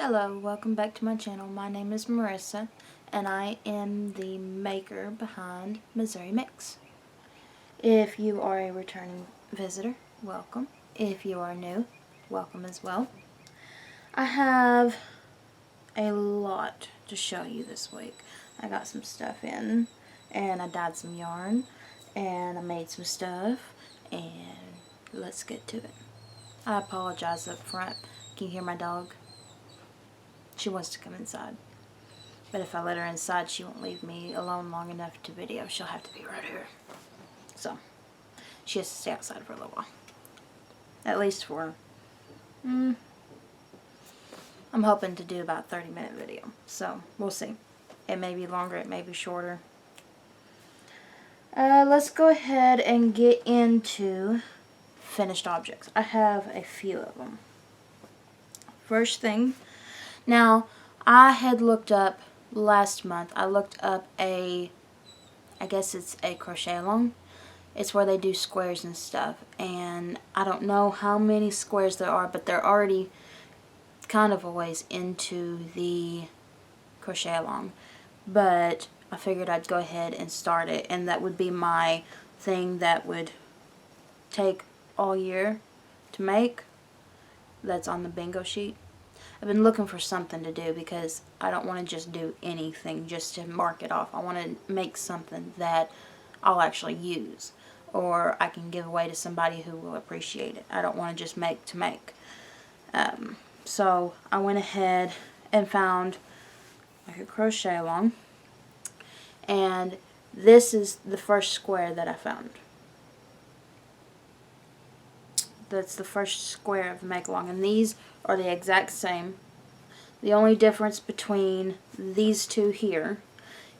Hello, welcome back to my channel. My name is Marissa, and I am the maker behind Missouri Mix. If you are a returning visitor, welcome. If you are new, welcome as well. I have a lot to show you this week. I got some stuff in, and I dyed some yarn, and I made some stuff, and let's get to it. I apologize up front. Can you hear my dog? She wants to come inside. But if I let her inside, she won't leave me alone long enough to video. She'll have to be right here. So, she has to stay outside for a little while. At least for, I'm hoping to do about a 30-minute video. So, we'll see. It may be longer, it may be shorter. Let's go ahead and get into finished objects. I have a few of them. First thing, now I had looked up last month, I looked up I guess it's a Crochet Along. It's where they do squares and stuff, and I don't know how many squares there are, but they're already kind of a ways into the Crochet Along. But I figured I'd go ahead and start it, and that would be my thing that would take all year to make. That's on the bingo sheet. I've been looking for something to do because I don't want to just do anything just to mark it off. I want to make something that I'll actually use, or I can give away to somebody who will appreciate it. I don't want to just make to make. So I went ahead and found like a Crochet Along, and this is the first square that I found. That's the first square of the make along, and these are the exact same. The only difference between these two here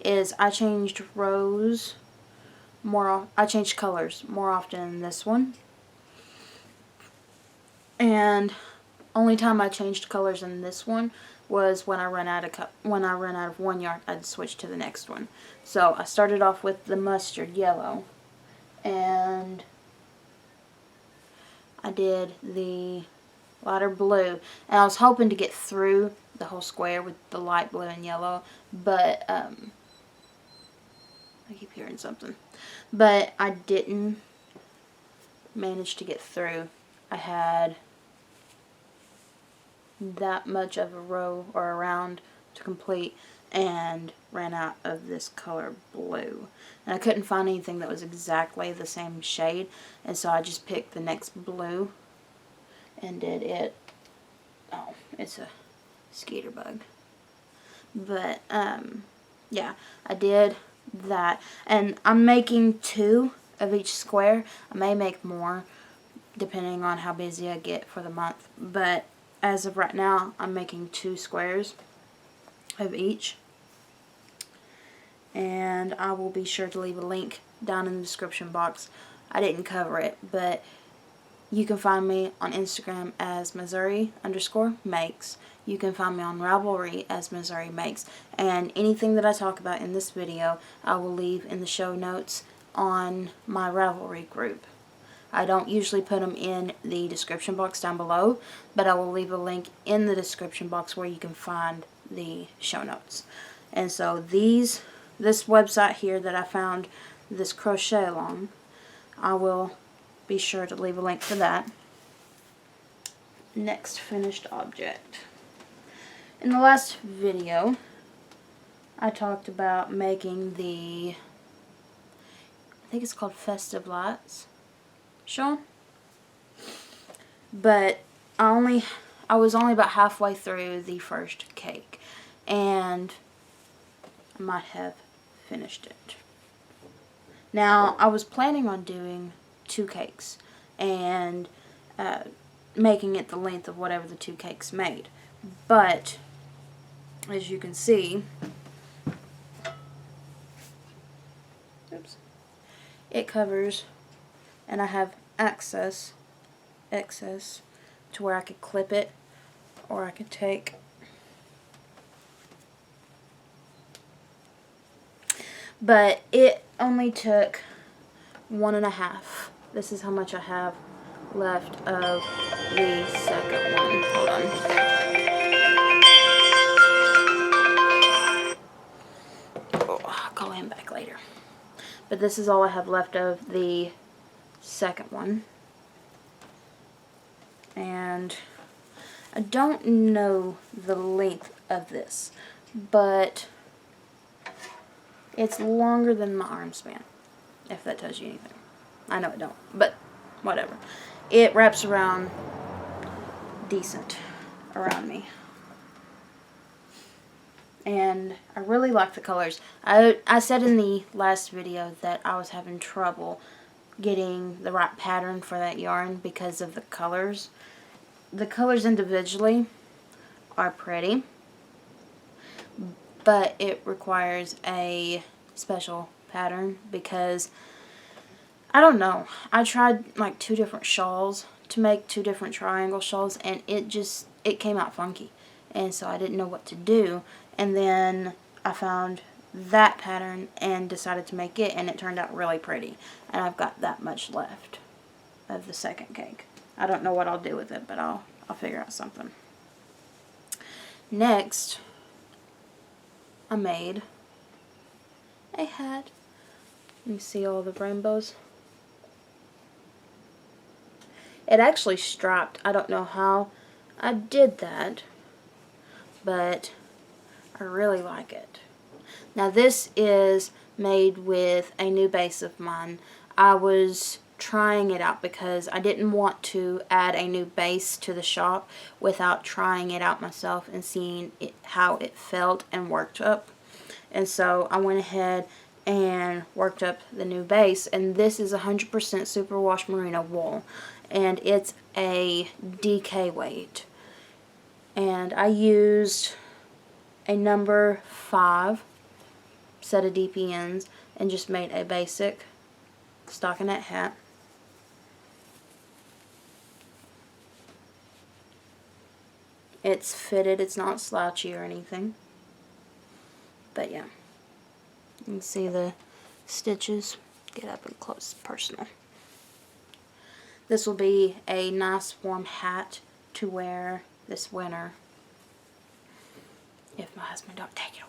is I changed rows more. I changed colors more often in this one, and only time I changed colors in this one was when I ran out of one yarn. I'd switch to the next one. So I started off with the mustard yellow, and I did the lighter blue, and I was hoping to get through the whole square with the light blue and yellow, but I keep hearing something, but I didn't manage to get through. I had that much of a row or a round to complete and ran out of this color blue, and I couldn't find anything that was exactly the same shade, and so I just picked the next blue and did it. Oh, it's a skeeter bug. But yeah, I did that, and I'm making 2 of each square. I may make more depending on how busy I get for the month, but as of right now I'm making 2 squares of each, and I will be sure to leave a link down in the description box. I didn't cover it, but you can find me on Instagram as Missouri_makes. You can find me on Ravelry as Missouri Makes, and anything that I talk about in this video I will leave in the show notes on my Ravelry group. I don't usually put them in the description box down below, but I will leave a link in the description box where you can find the show notes. And so this website here that I found, this Crochet Along, I will be sure to leave a link to that. Next finished object. In the last video, I talked about making I think it's called Festive lights, Shawl. But I was only about halfway through the first cake, and I might have finished it. Now, I was planning on doing 2 cakes and making it the length of whatever the 2 cakes made, but as you can see, oops, it covers, and I have excess to where I could clip it, or I could take but it only took 1.5. This is how much I have left of the second one. Hold on. him back later. But this is all I have left of the second one. And I don't know the length of this, but it's longer than my arm span, if that tells you anything. I know it don't, but whatever. It wraps around decent around me. And I really like the colors. I said in the last video that I was having trouble getting the right pattern for that yarn because of the colors. The colors individually are pretty, but it requires a special pattern because, I don't know, I tried like 2 different shawls to make 2 different triangle shawls, and it came out funky, and so I didn't know what to do. And then I found that pattern and decided to make it, and it turned out really pretty, and I've got that much left of the second cake. I don't know what I'll do with it, but I'll figure out something. Next, I made a hat. You see all the rainbows? It actually striped. I don't know how I did that, but I really like it. Now this is made with a new base of mine. I was trying it out because I didn't want to add a new base to the shop without trying it out myself and seeing how it felt and worked up. And so I went ahead and worked up the new base, and this is 100% superwash merino wool, and it's a DK weight. And I used a number 5 set of DPNs and just made a basic stockinette hat. It's fitted, it's not slouchy or anything. But yeah, you can see the stitches. Get up and close, personal. This will be a nice warm hat to wear this winter if my husband don't take it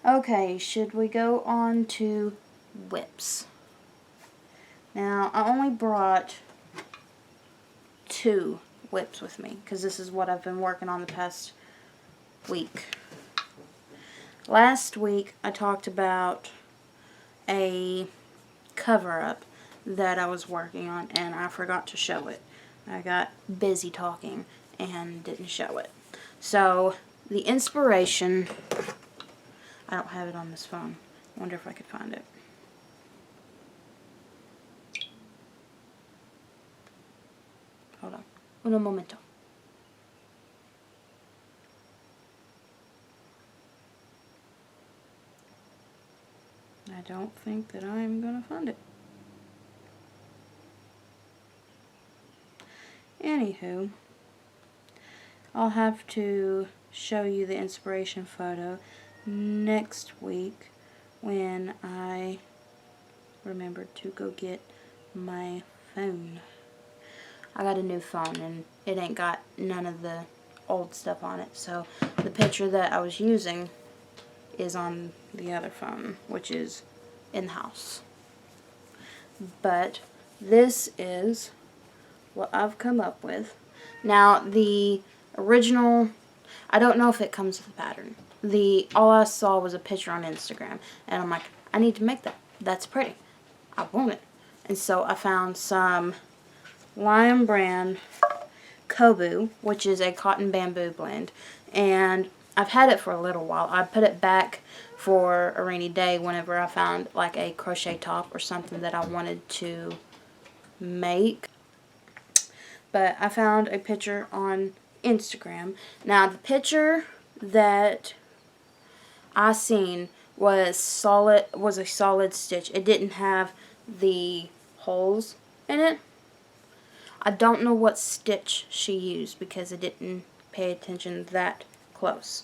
away. Okay, should we go on to whips? Now, I only brought 2 whips with me because this is what I've been working on the past week. Last week I talked about a cover-up that I was working on, and I forgot to show it. I got busy talking and didn't show it. So the inspiration, I don't have it on this phone. I wonder if I could find it. Hold on. Uno momento. I don't think that I'm going to find it. Anywho, I'll have to show you the inspiration photo next week when I remember to go get my phone. I got a new phone and it ain't got none of the old stuff on it, so the picture that I was using is on the other phone, which is in the house. But this is what I've come up with. Now the original, I don't know if it comes with a pattern. All I saw was a picture on Instagram, and I'm like, I need to make that. That's pretty. I want it. And so I found some Lion Brand Kobu, which is a cotton bamboo blend, and I've had it for a little while. I put it back for a rainy day whenever I found like a crochet top or something that I wanted to make. But I found a picture on Instagram. Now the picture that I seen was a solid stitch. It didn't have the holes in it. I don't know what stitch she used because I didn't pay attention that close.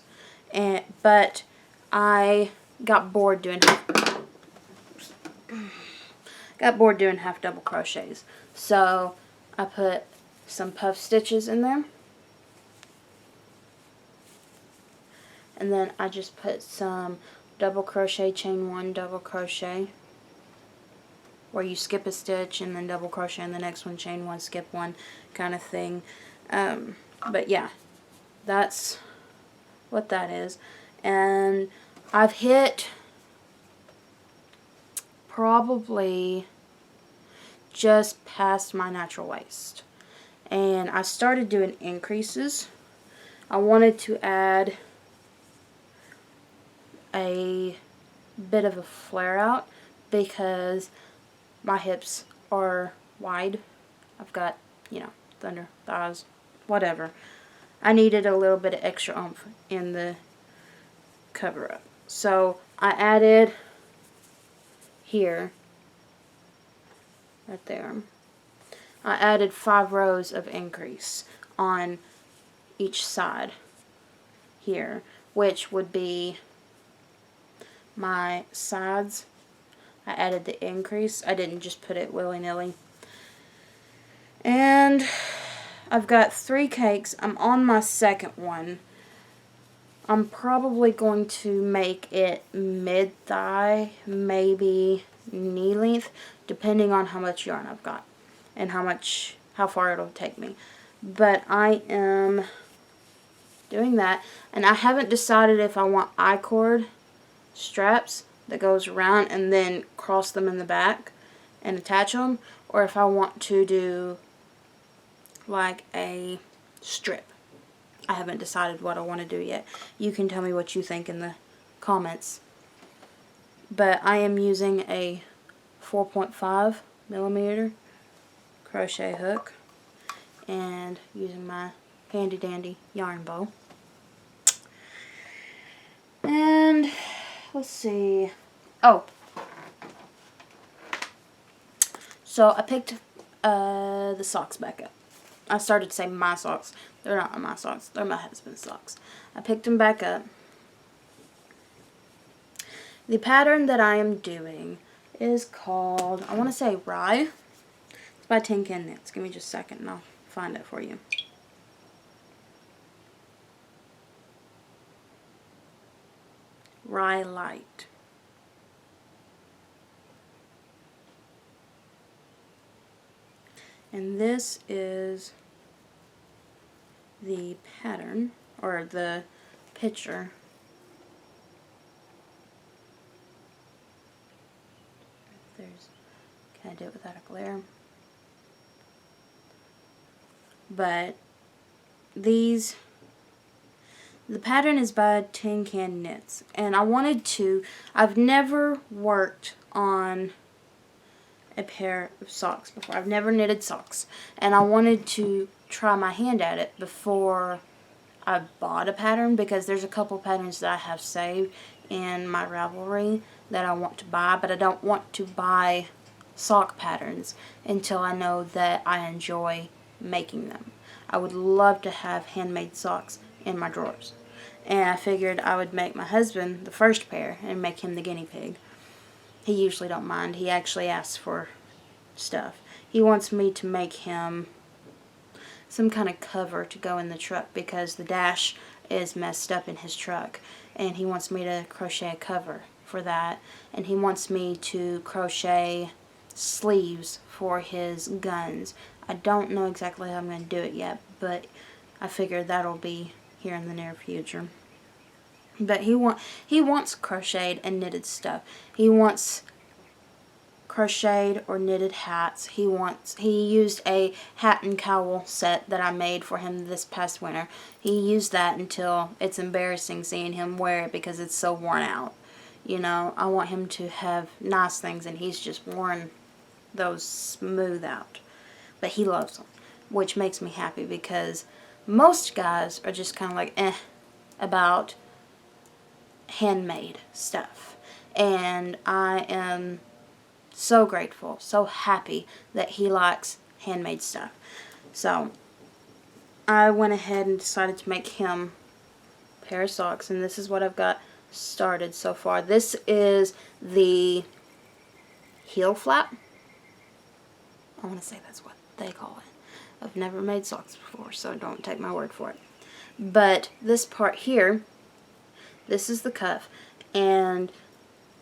But I got bored doing half double crochets. So I put some puff stitches in there. and then I just put some double crochet, chain 1, double crochet, where you skip a stitch and then double crochet in the next one, chain 1, skip 1 kind of thing. But yeah, that's what that is. And I've hit probably just past my natural waist, and I started doing increases. I wanted to add a bit of a flare out because my hips are wide. I've got, you know, thunder thighs, whatever. I needed a little bit of extra oomph in the cover up. So I added here, right there, I added 5 rows of increase on each side here, which would be my sides. I added the increase. I didn't just put it willy-nilly. And I've got 3 cakes. I'm on my second one. I'm probably going to make it mid-thigh, maybe knee length, depending on how much yarn I've got and how far it'll take me. But I am doing that, and I haven't decided if I want I-cord straps that goes around and then cross them in the back and attach them, or if I want to do like a strip. I haven't decided what I want to do yet. You can tell me what you think in the comments. But I am using a 4.5 millimeter crochet hook and using my handy dandy yarn bow. And let's see. Oh, so I picked the socks back up. I started to say my socks. They're not my socks. They're my husband's socks. I picked them back up. The pattern that I am doing is called, I want to say Rye. It's by Tin Can Knits. Give me just a second and I'll find it for you. Rye Light. And this is the pattern, or the picture. Can I do it without a glare? But the pattern is by Tin Can Knits, and I've never worked on a pair of socks before. I've never knitted socks, and I wanted to try my hand at it before I bought a pattern, because there's a couple patterns that I have saved in my Ravelry that I want to buy, but I don't want to buy sock patterns until I know that I enjoy making them. I would love to have handmade socks in my drawers, and I figured I would make my husband the first pair and make him the guinea pig. He usually don't mind. He actually asks for stuff. He wants me to make him some kind of cover to go in the truck because the dash is messed up in his truck, and he wants me to crochet a cover for that, and he wants me to crochet sleeves for his guns. I don't know exactly how I'm going to do it yet, but I figure that'll be here in the near future. But he wants crocheted and knitted stuff. He wants crocheted or knitted hats. He used a hat and cowl set that I made for him this past winter. He used that until it's embarrassing seeing him wear it because it's so worn out. You know, I want him to have nice things, and he's just worn those smooth out. But he loves them, which makes me happy because most guys are just kind of like about handmade stuff. And I am so grateful, so happy that he likes handmade stuff. So I went ahead and decided to make him a pair of socks, and this is what I've got started so far. This is the heel flap. I want to say that's what they call it. I've never made socks before, so don't take my word for it. But this part here, this is the cuff, and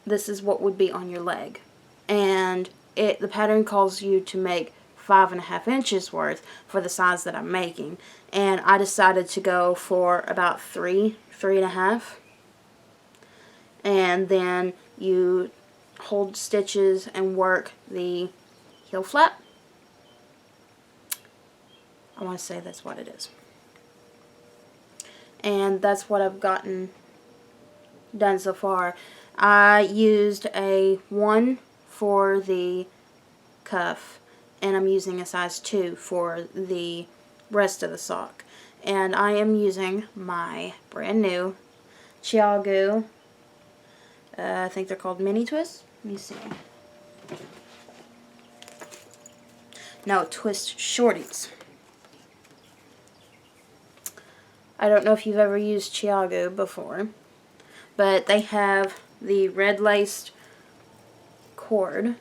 this is what would be on your leg. And the pattern calls you to make 5.5 inches worth for the size that I'm making. And I decided to go for about 3.5. And then you hold stitches and work the heel flap. I want to say that's what it is. And that's what I've gotten done so far. I used a 1 for the cuff, and I'm using a size 2 for the rest of the sock. And I am using my brand new Shawl, I think they're called mini twists. Let me see. No, twist shorties. I don't know if you've ever used Shawl before, but they have the red laced cord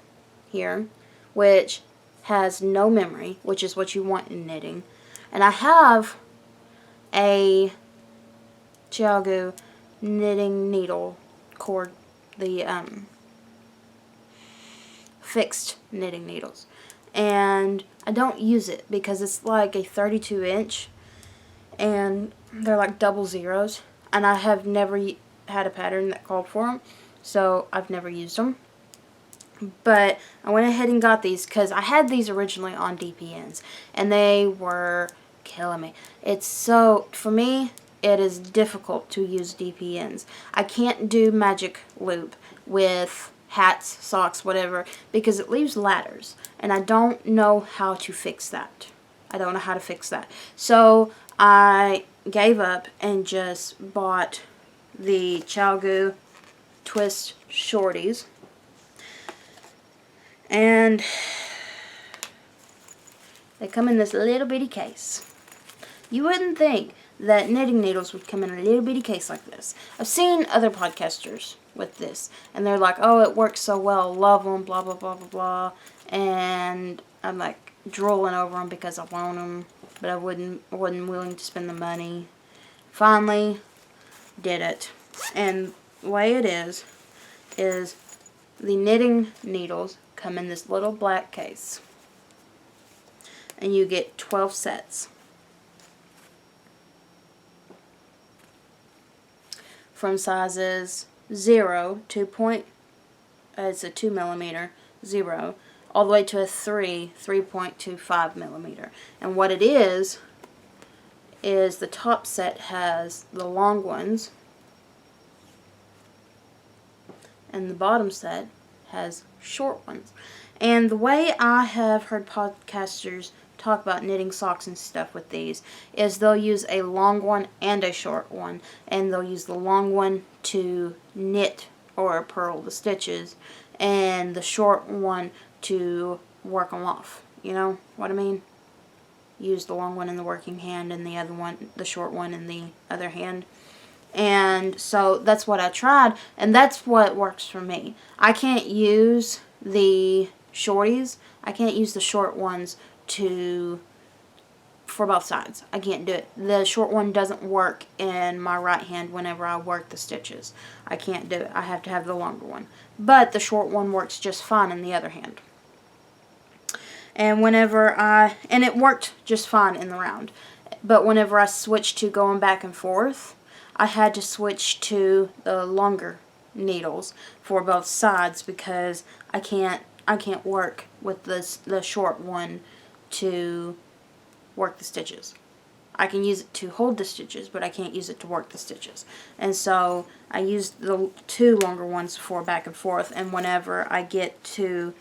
here, which has no memory, which is what you want in knitting. And I have a Shawl knitting needle cord, the fixed knitting needles, and I don't use it because it's like a 32 inch and they're like double zeros, and I have never had a pattern that called for them, so I've never used them. But I went ahead and got these because I had these originally on DPNs and they were killing me. It's so, for me, it is difficult to use DPNs. I can't do magic loop with hats, socks, whatever, because it leaves ladders, and I don't know how to fix that. So I gave up and just bought the Shawl twist shorties, and they come in this little bitty case. You wouldn't think that knitting needles would come in a little bitty case like this. I've seen other podcasters with this, and they're like, oh, it works so well, love them, blah, blah, blah, blah, blah. And I'm like drooling over them because I want them, but I wasn't willing to spend the money. Finally, did it. And the way it is the knitting needles come in this little black case, and you get 12 sets. From sizes 0 to it's a 2 millimeter, 0, all the way to a 3.25 millimeter. And what it is the top set has the long ones, and the bottom set has short ones. And the way I have heard podcasters talk about knitting socks and stuff with these is they'll use a long one and a short one, and they'll use the long one to knit or purl the stitches and the short one to work them off. You know what I mean? Use the long one in the working hand and the other one, the short one, in the other hand. And so that's what I tried, and that's what works for me. I can't use the shorties. I can't use the short ones for both sides. I can't do it. The short one doesn't work in my right hand whenever I work the stitches. I can't do it. I have to have the longer one. But the short one works just fine in the other hand. And and it worked just fine in the round. But whenever I switched to going back and forth, I had to switch to the longer needles for both sides because I can't work with the short one to work the stitches. I can use it to hold the stitches, but I can't use it to work the stitches. And so I used the 2 longer ones for back and forth, and whenever I get to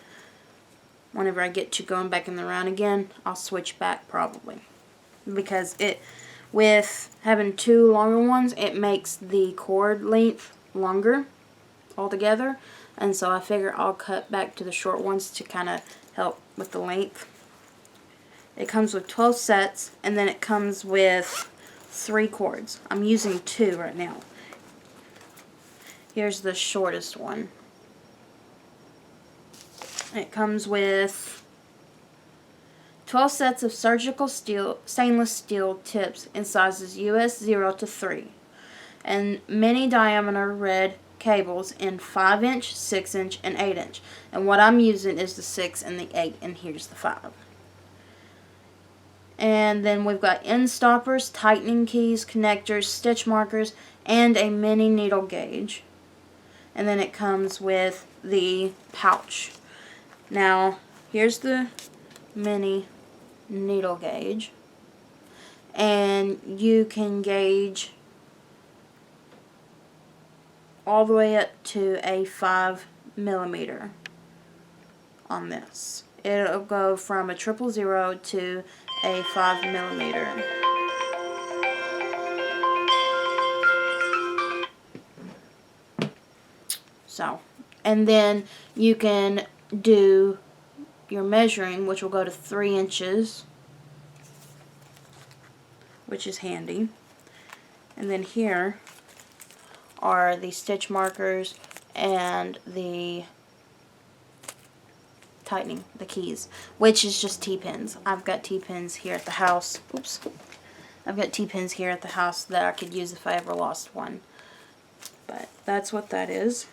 going back in the round again, I'll switch back probably. Because with having 2 longer ones, it makes the cord length longer altogether, and so I figure I'll cut back to the short ones to kind of help with the length. It comes with 12 sets, and then it comes with 3 cords. I'm using 2 right now. Here's the shortest one. It comes with 12 sets of surgical stainless steel tips in sizes US 0 to 3. and many diameter red cables in 5-inch, 6-inch, and 8-inch. And what I'm using is the 6 and the 8, and here's the 5. And then we've got end stoppers, tightening keys, connectors, stitch markers, and a mini needle gauge. And then it comes with the pouch. Now, here's the mini needle gauge. And you can gauge all the way up to a 5mm on this. It'll go from a 000 to a 5mm. So, and then you can do your measuring, which will go to 3 inches, which is handy. And then here are the stitch markers and the tightening, the keys, which is just T-pins. I've got T-pins here at the house. Oops. I've got T-pins here at the house that I could use if I ever lost one. But that's what that is.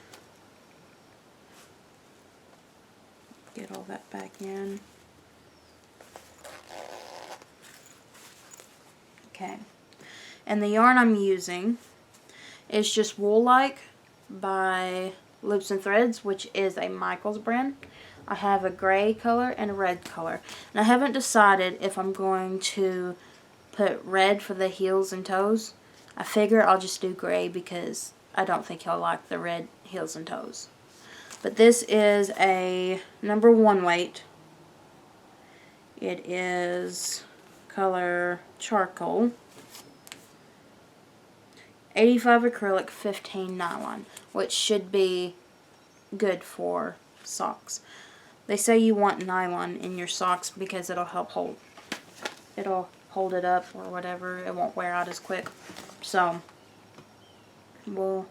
Get all that back in. Okay. And the yarn I'm using is just Wool-Like by Loops and Threads, which is a Michaels brand. I have a gray color and a red color. And I haven't decided if I'm going to put red for the heels and toes. I figure I'll just do gray because I don't think he'll like the red heels and toes. But this is a number 1 weight. It is color charcoal. 85 acrylic, 15 nylon, which should be good for socks. They say you want nylon in your socks because it'll help hold it up or whatever. It won't wear out as quick. So we'll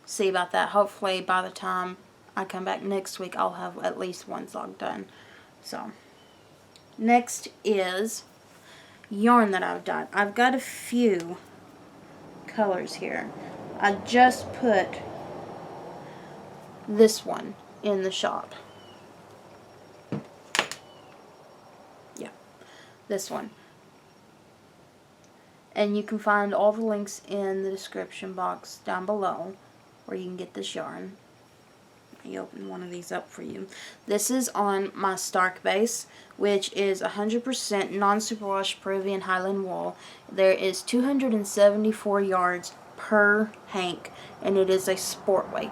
see about that. Hopefully by the time I come back next week, I'll have at least one sock done. So next is yarn that I've done. I've got a few colors here. I just put this one in the shop. Yeah, this one. And you can find all the links in the description box down below where you can get this yarn. Let me open one of these up for you. This is on my Stark base, which is 100% non-superwash Peruvian Highland wool. There is 274 yards per hank, and it is a sport weight.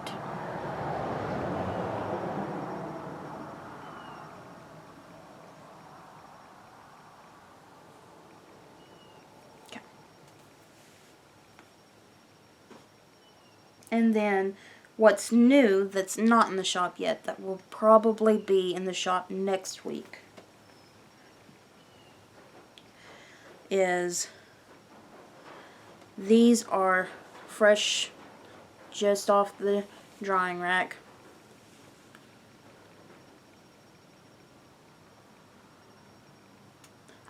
Okay. And then what's new that's not in the shop yet, that will probably be in the shop next week, is these are fresh, just off the drying rack.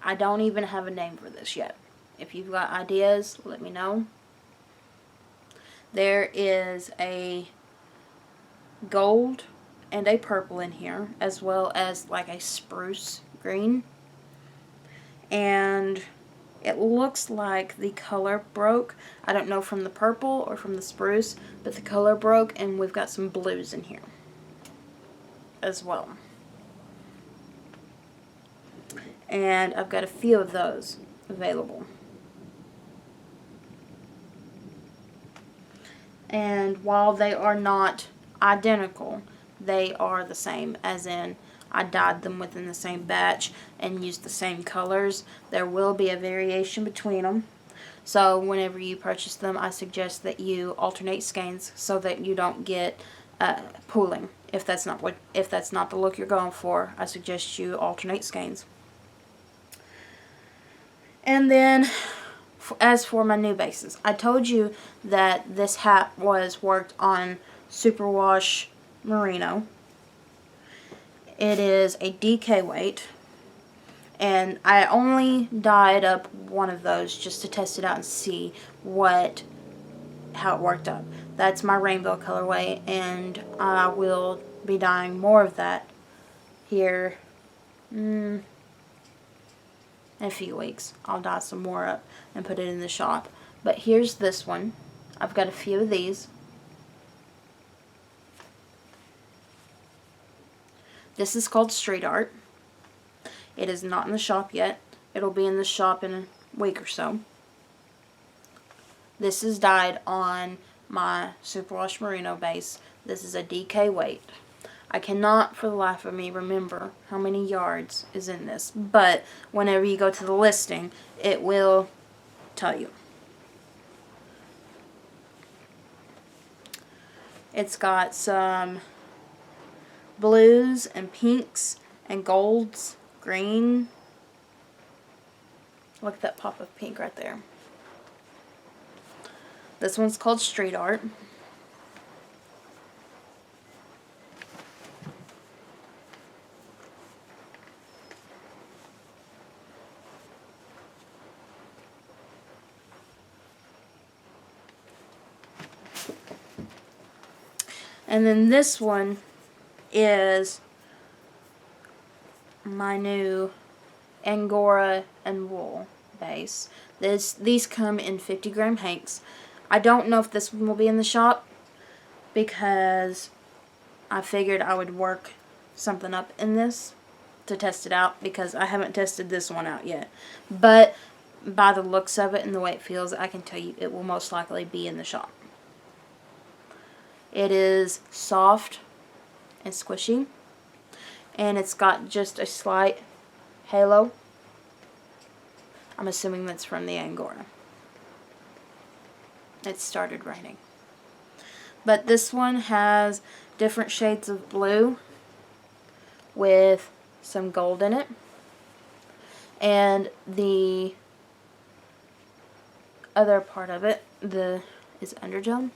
I don't even have a name for this yet. If you've got ideas, let me know. There is a gold and a purple in here, as well as like a spruce green. And it looks like the color broke. I don't know from the purple or from the spruce, but the color broke, and we've got some blues in here as well. And I've got a few of those available. And while they are not identical, they are the same, as in I dyed them within the same batch and used the same colors. There will be a variation between them. So whenever you purchase them, I suggest that you alternate skeins so that you don't get pooling. If that's not the look you're going for, I suggest you alternate skeins. And then as for my new bases, I told you that this hat was worked on superwash merino. It is a DK weight, and I only dyed up one of those just to test it out and see what how it worked up. That's my rainbow colorway, and I will be dyeing more of that here in a few weeks. I'll dye some more up and put it in the shop. But here's this one. I've got a few of these. This is called Street Art. It is not in the shop yet. It'll be in the shop in a week or so. This is dyed on my Superwash Merino base. This is a DK weight. I cannot for the life of me remember how many yards is in this, but whenever you go to the listing, it will tell you. It's got some blues and pinks and golds, green. Look at that pop of pink right there. This one's called Street Art. And then this one is my new Angora and wool base. These come in 50-gram hanks. I don't know if this one will be in the shop because I figured I would work something up in this to test it out because I haven't tested this one out yet. But by the looks of it and the way it feels, I can tell you it will most likely be in the shop. It is soft and squishy, and it's got just a slight halo. I'm assuming that's from the Angora. It started raining. But this one has different shades of blue with some gold in it. And the other part of it, is undertone.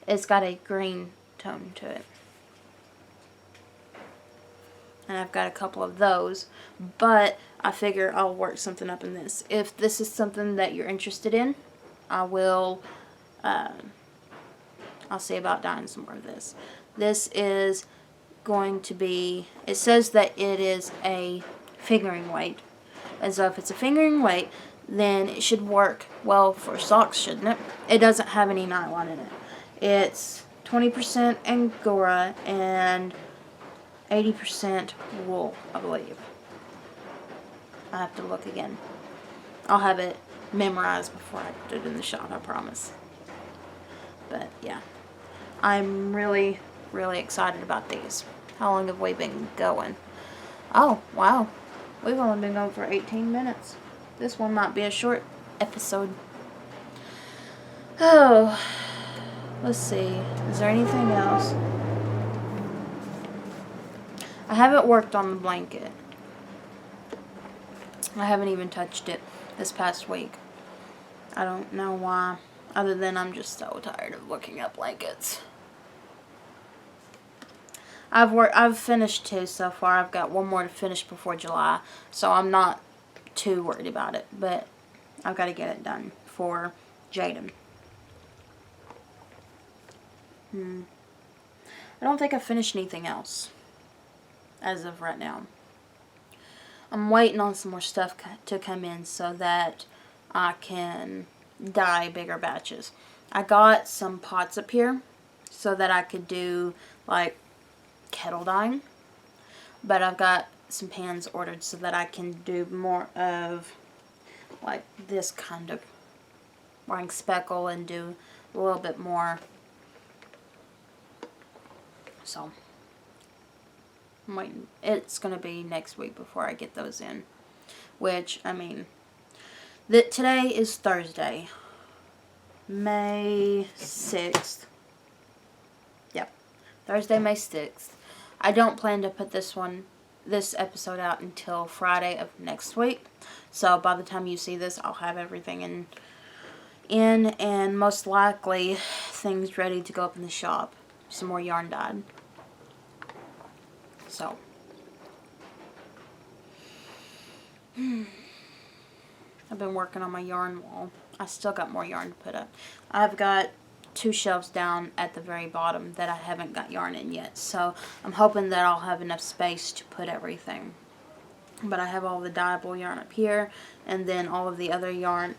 It's got a green tone to it. And I've got a couple of those, but I figure I'll work something up in this. If this is something that you're interested in, I will, I'll see about dyeing some more of this. This is going to be, it says that it is a fingering weight. And so if it's a fingering weight, then it should work well for socks, shouldn't it? It doesn't have any nylon in it. It's 20% Angora and 80% wool, I believe. I have to look again. I'll have it memorized before I put it in the shop, I promise. But yeah, I'm really, really excited about these. How long have we been going? Oh, wow. We've only been going for 18 minutes. This one might be a short episode. Oh, let's see. Is there anything else? I haven't worked on the blanket. I haven't even touched it this past week. I don't know why, other than I'm just so tired of looking at blankets. I've finished 2 so far. I've got 1 more to finish before July, so I'm not too worried about it, but I've got to get it done for Jaden. I don't think I've finished anything else as of right now. I'm waiting on some more stuff to come in so that I can dye bigger batches. I got some pots up here so that I could do like kettle dyeing, but I've got some pans ordered so that I can do more of like this kind of wearing speckle and do a little bit more. So I'm waiting. It's going to be next week before I get those in, which, I mean, today is Thursday, May 6th. Yep, Thursday, May 6th. I don't plan to put this episode out until Friday of next week. So by the time you see this, I'll have everything in and most likely things ready to go up in the shop. Some more yarn dyed. So, I've been working on my yarn wall. I still got more yarn to put up. I've got 2 shelves down at the very bottom that I haven't got yarn in yet. So I'm hoping that I'll have enough space to put everything. But I have all the dyeable yarn up here, and then all of the other yarn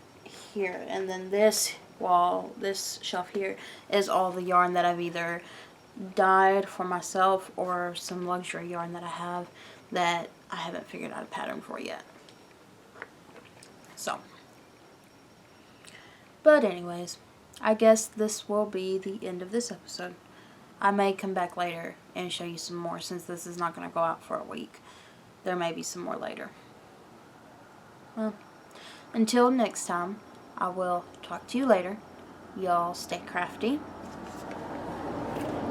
here. And then this wall, this shelf here, is all the yarn that I've either dyed for myself or some luxury yarn that I have that I haven't figured out a pattern for yet. So, but anyways, I guess this will be the end of this episode. I may come back later and show you some more, since this is not going to go out for a week. There may be some more later. Well, until next time, I will talk to you later. Y'all stay crafty.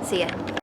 See ya.